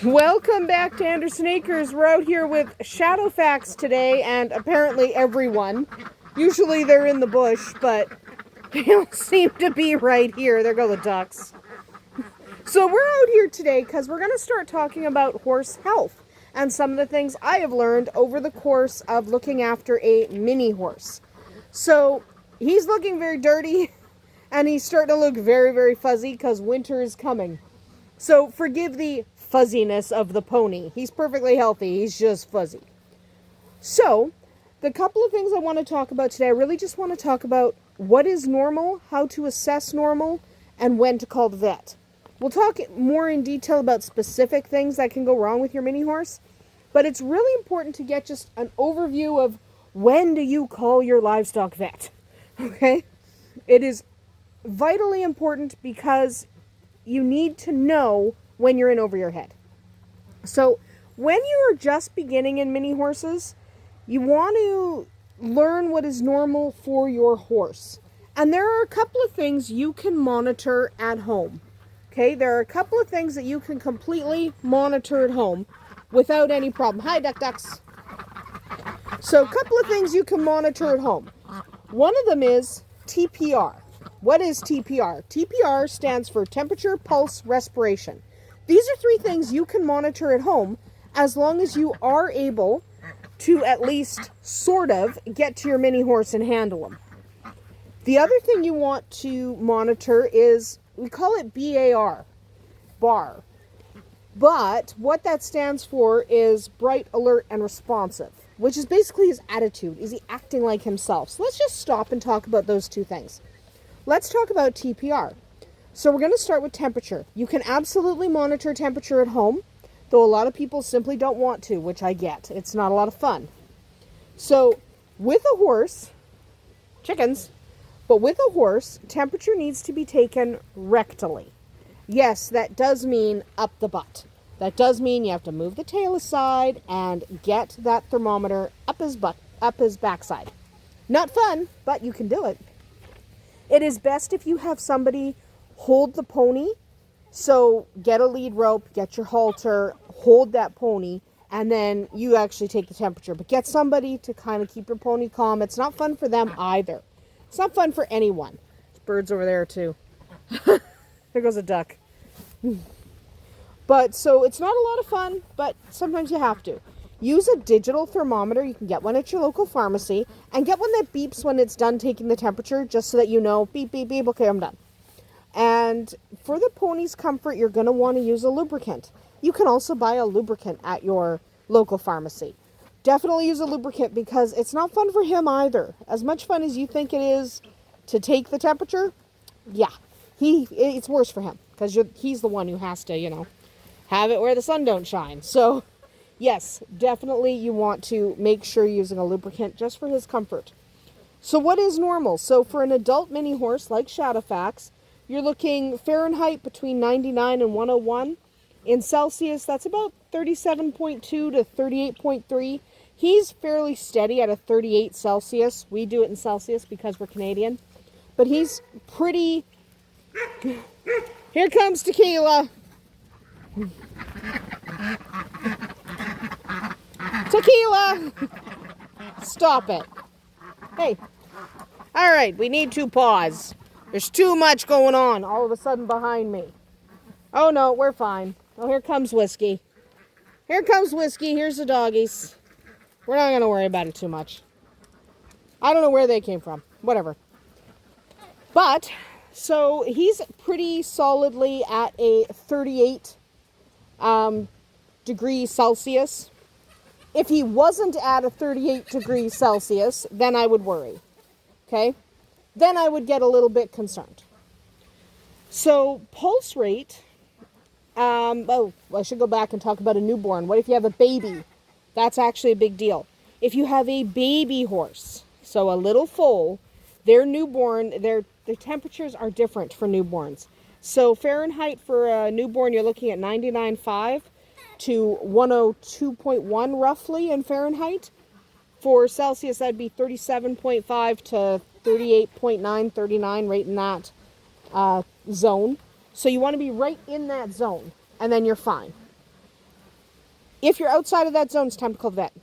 Welcome back to Andersen Acres. We're out here with shadow facts today, and apparently everyone. Usually they're in the bush, but they don't seem to be right here. There go the ducks. So we're out here today because we're going to start talking about horse health and some of the things I have learned over the course of looking after a mini horse. So he's looking very dirty, and he's starting to look very, very fuzzy because winter is coming. So forgive the fuzziness of the pony. He's perfectly healthy. He's just fuzzy. So the couple of things I want to talk about today, I really just want to talk about what is normal, how to assess normal, and when to call the vet. We'll talk more in detail about specific things that can go wrong with your mini horse, but it's really important to get just an overview of when do you call your livestock vet, okay? It is vitally important because you need to know when you're in over your head. So when you are just beginning in mini horses, you want to learn what is normal for your horse. And there are a couple of things you can monitor at home. Okay, there are a couple of things that you can completely monitor at home without any problem. Hi, ducks. So a couple of things you can monitor at home. One of them is TPR. What is TPR? TPR stands for temperature, pulse, respiration. These are three things you can monitor at home as long as you are able to at least sort of get to your mini horse and handle them. The other thing you want to monitor is, we call it BAR, bar. But what that stands for is bright, alert, and responsive, which is basically his attitude. Is he acting like himself? So let's just stop and talk about those two things. Let's talk about TPR. So we're going to start with temperature. You can absolutely monitor temperature at home, though a lot of people simply don't want to, which I get. It's not a lot of fun. So with a horse, chickens, but with a horse, temperature needs to be taken rectally. Yes, that does mean up the butt. That does mean you have to move the tail aside and get that thermometer up his butt, up his backside. Not fun, but you can do it. It is best if you have somebody hold the pony. So get a lead rope, get your halter, hold that pony, and then you actually take the temperature. But get somebody to kind of keep your pony calm. It's not fun for them either. It's not fun for anyone. There's birds over there too. There goes a duck. But so it's not a lot of fun, but sometimes you have to. Use a digital thermometer. You can get one at your local pharmacy, and get one that beeps when it's done taking the temperature, just so that you know, beep, beep, beep, okay, I'm done. And for the pony's comfort, you're going to want to use a lubricant. You can also buy a lubricant at your local pharmacy. Definitely use a lubricant because it's not fun for him either. As much fun as you think it is to take the temperature, yeah, it's worse for him because he's the one who has to, have it where the sun don't shine. So yes, definitely you want to make sure you're using a lubricant just for his comfort. So what is normal? So for an adult mini horse like Shadowfax, you're looking Fahrenheit between 99 and 101. In Celsius, that's about 37.2 to 38.3. He's fairly steady at a 38 Celsius. We do it in Celsius because we're Canadian. But he's pretty... Here comes Tequila. Tequila! Stop it. Hey. All right, we need to pause. There's too much going on all of a sudden behind me. Oh, no, we're fine. Oh, here comes Whiskey. Here comes Whiskey. Here's the doggies. We're not going to worry about it too much. I don't know where they came from. Whatever. But, so he's pretty solidly at a 38 degrees Celsius. If he wasn't at a 38 degrees Celsius, then I would worry. Okay? Then I would get a little bit concerned. So pulse rate, I should go back and talk about a newborn. What if you have a baby? That's actually a big deal. If you have a baby horse, so a little foal, their newborn, the temperatures are different for newborns. So Fahrenheit for a newborn, you're looking at 99.5 to 102.1 roughly in Fahrenheit. For Celsius, that'd be 37.5 to 38.9, 39, right in that zone. So you want to be right in that zone, and then you're fine. If you're outside of that zone, it's time to call the vet.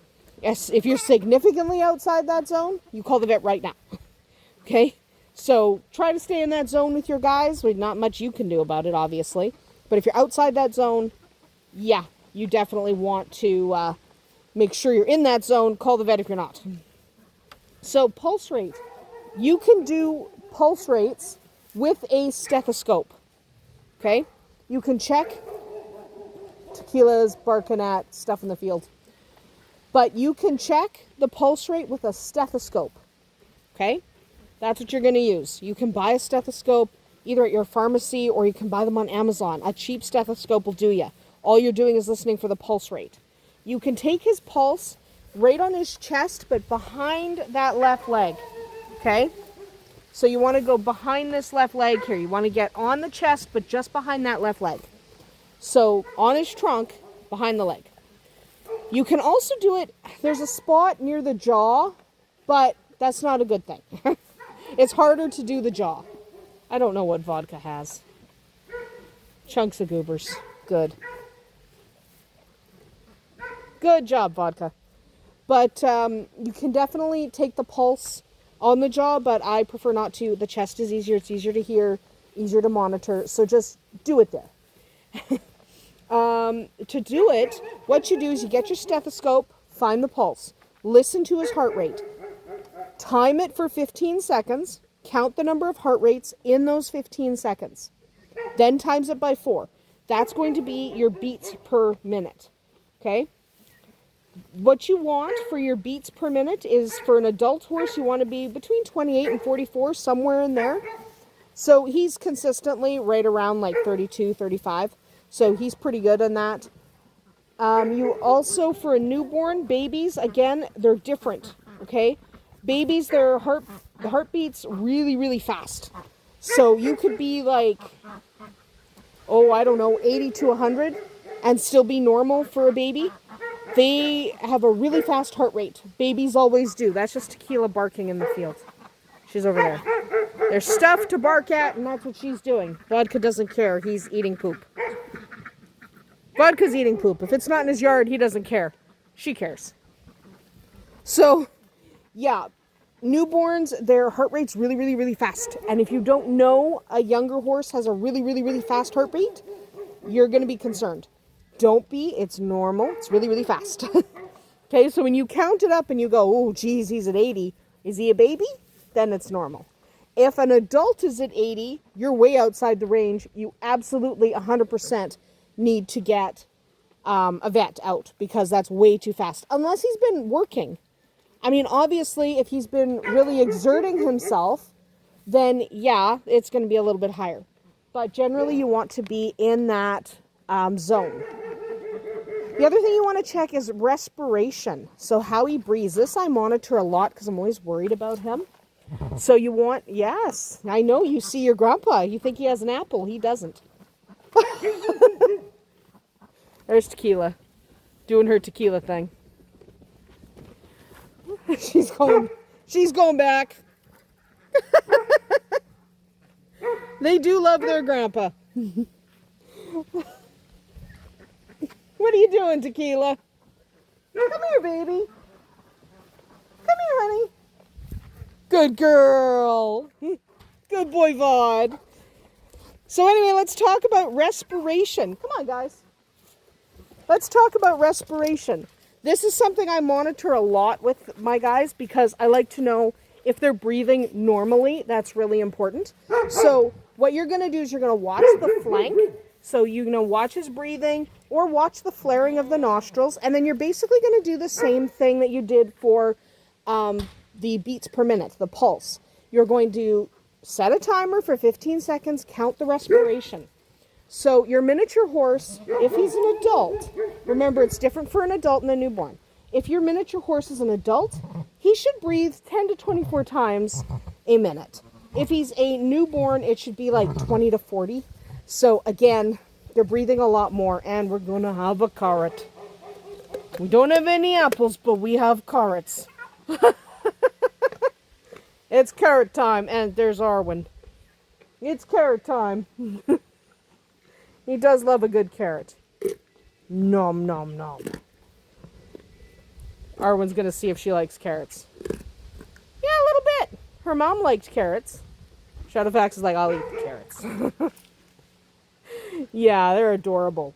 Yes, if you're significantly outside that zone, you call the vet right now. Okay? So try to stay in that zone with your guys. Not much you can do about it, obviously. But if you're outside that zone, yeah, you definitely want to make sure you're in that zone. Call the vet if you're not. So pulse rate. You can do pulse rates with a stethoscope. Okay? You can check. Tequila's barking at stuff in the field. But you can check the pulse rate with a stethoscope. Okay? That's what you're going to use. You can buy a stethoscope either at your pharmacy or you can buy them on Amazon. A cheap stethoscope will do you. All you're doing is listening for the pulse rate. You can take his pulse right on his chest, but behind that left leg. Okay? So you want to go behind this left leg here. You want to get on the chest, but just behind that left leg. So on his trunk, behind the leg. You can also do it, there's a spot near the jaw, but that's not a good thing. It's harder to do the jaw. I don't know what vodka has. Chunks of goobers. Good. Good job, vodka. But you can definitely take the pulse on the jaw, but I prefer not to. The chest is easier. It's easier to hear, easier to monitor. So just do it there. To do it, what you do is you get your stethoscope, find the pulse, listen to his heart rate, time it for 15 seconds, count the number of heart rates in those 15 seconds, then times it by 4. That's going to be your beats per minute, okay? What you want for your beats per minute is, for an adult horse, you want to be between 28 and 44, somewhere in there. So he's consistently right around like 32, 35. So he's pretty good on that. You also, for a newborn, babies, again, they're different, okay? Babies, the heartbeat's really, really fast. So you could be like, I don't know, 80 to 100 and still be normal for a baby. They have a really fast heart rate. Babies always do. That's just Tequila barking in the field. She's over there. There's stuff to bark at, and that's what she's doing. Vodka doesn't care. He's eating poop. Vodka's eating poop. If it's not in his yard, he doesn't care. She cares. So, yeah, newborns, their heart rate's really, really, really fast. And if you don't know a younger horse has a really, really, really fast heartbeat, you're going to be concerned. Don't be. It's normal. It's really, really fast. Okay, so when you count it up and you go, oh, geez, he's at 80. Is he a baby? Then it's normal. If an adult is at 80, you're way outside the range. You absolutely 100% need to get a vet out, because that's way too fast. Unless he's been working. I mean, obviously, if he's been really exerting himself, then yeah, it's going to be a little bit higher. But generally, you want to be in that zone. The other thing you want to check is respiration. So how he breathes. This I monitor a lot because I'm always worried about him. So you want, yes, I know, you see your grandpa. You think he has an apple. He doesn't. There's Tequila, doing her tequila thing. She's going back. They do love their grandpa. What are you doing, Tequila? Come here, baby. Come here, honey. Good girl. Good boy, Vaude. So anyway, let's talk about respiration. Come on, guys. Let's talk about respiration. This is something I monitor a lot with my guys because I like to know if they're breathing normally. That's really important. So what you're going to do is you're going to watch the flank. So you're going to watch his breathing or watch the flaring of the nostrils. And then you're basically going to do the same thing that you did for the beats per minute, the pulse. You're going to set a timer for 15 seconds, count the respiration. So your miniature horse, if he's an adult, remember it's different for an adult and a newborn. If your miniature horse is an adult, he should breathe 10 to 24 times a minute. If he's a newborn, it should be like 20 to 40. So again, they're breathing a lot more, and we're going to have a carrot. We don't have any apples, but we have carrots. It's carrot time, and there's Arwen. It's carrot time. He does love a good carrot. Nom, nom, nom. Arwen's going to see if she likes carrots. Yeah, a little bit. Her mom liked carrots. Shadowfax is like, I'll eat the carrots. Yeah, they're adorable.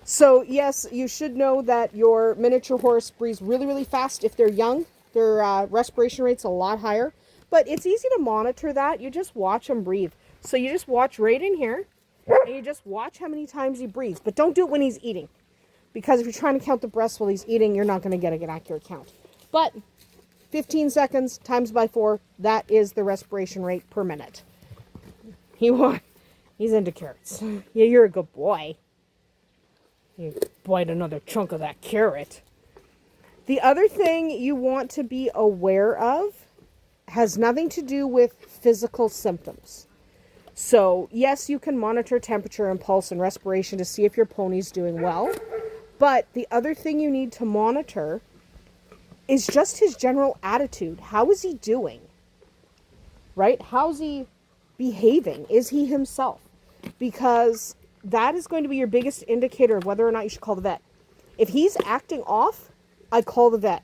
So, yes, you should know that your miniature horse breathes really, really fast if they're young. Their respiration rate's a lot higher. But it's easy to monitor that. You just watch them breathe. So you just watch right in here. And you just watch how many times he breathes. But don't do it when he's eating. Because if you're trying to count the breaths while he's eating, you're not going to get an accurate count. But 15 seconds times by 4, that is the respiration rate per minute. He's into carrots. Yeah, you're a good boy. You bite another chunk of that carrot. The other thing you want to be aware of has nothing to do with physical symptoms. So, yes, you can monitor temperature and pulse and respiration to see if your pony's doing well. But the other thing you need to monitor is just his general attitude. How is he doing? Right? How's he behaving? Is he himself? Because that is going to be your biggest indicator of whether or not you should call the vet. If he's acting off, I call the vet.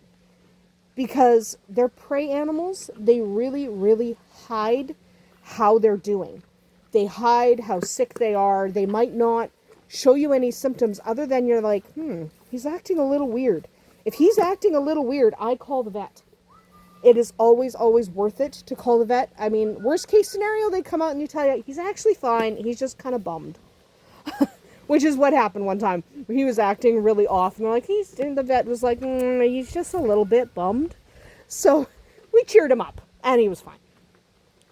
Because they're prey animals, they really, really hide how they're doing. They hide how sick they are. They might not show you any symptoms other than you're like, he's acting a little weird. If he's acting a little weird, I call the vet. It is always, always worth it to call the vet. I mean, worst case scenario, they come out and you tell you, he's actually fine. He's just kind of bummed. Which is what happened one time. He was acting really off. And they're like, and the vet was like, he's just a little bit bummed. So we cheered him up. And he was fine.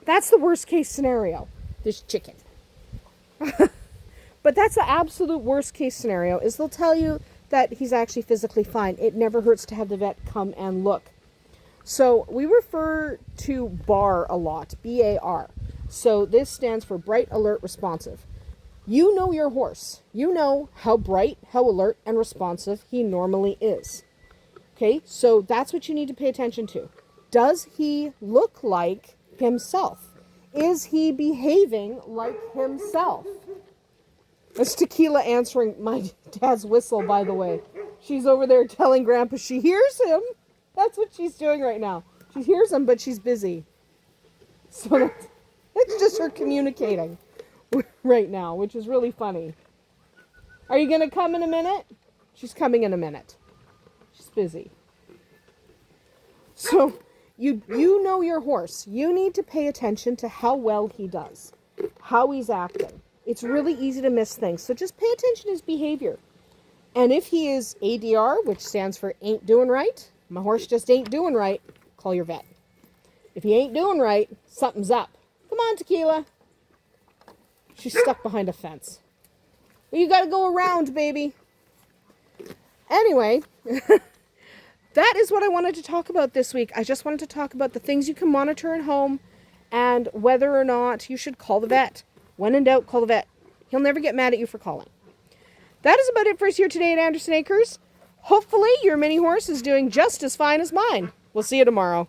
That's the worst case scenario. This chicken. But that's the absolute worst case scenario, is they'll tell you that he's actually physically fine. It never hurts to have the vet come and look. So we refer to BAR a lot, B-A-R. So this stands for bright, alert, responsive. You know your horse. You know how bright, how alert, and responsive he normally is. Okay, so that's what you need to pay attention to. Does he look like himself? Is he behaving like himself? That's Tequila answering my dad's whistle, by the way. She's over there telling Grandpa she hears him. That's what she's doing right now. She hears him, but she's busy. So that's just her communicating right now, which is really funny. Are you going to come in a minute? She's coming in a minute. She's busy. So you know your horse. You need to pay attention to how well he does, how he's acting. It's really easy to miss things. So just pay attention to his behavior. And if he is ADR, which stands for ain't doing right, my horse just ain't doing right, call your vet. If he ain't doing right, something's up. Come on, Tequila. She's stuck behind a fence. Well, you got to go around, baby. Anyway, that is what I wanted to talk about this week. I just wanted to talk about the things you can monitor at home and whether or not you should call the vet. When in doubt, call the vet. He'll never get mad at you for calling. That is about it for us here today at Andersen Acres. Hopefully your mini horse is doing just as fine as mine. We'll see you tomorrow.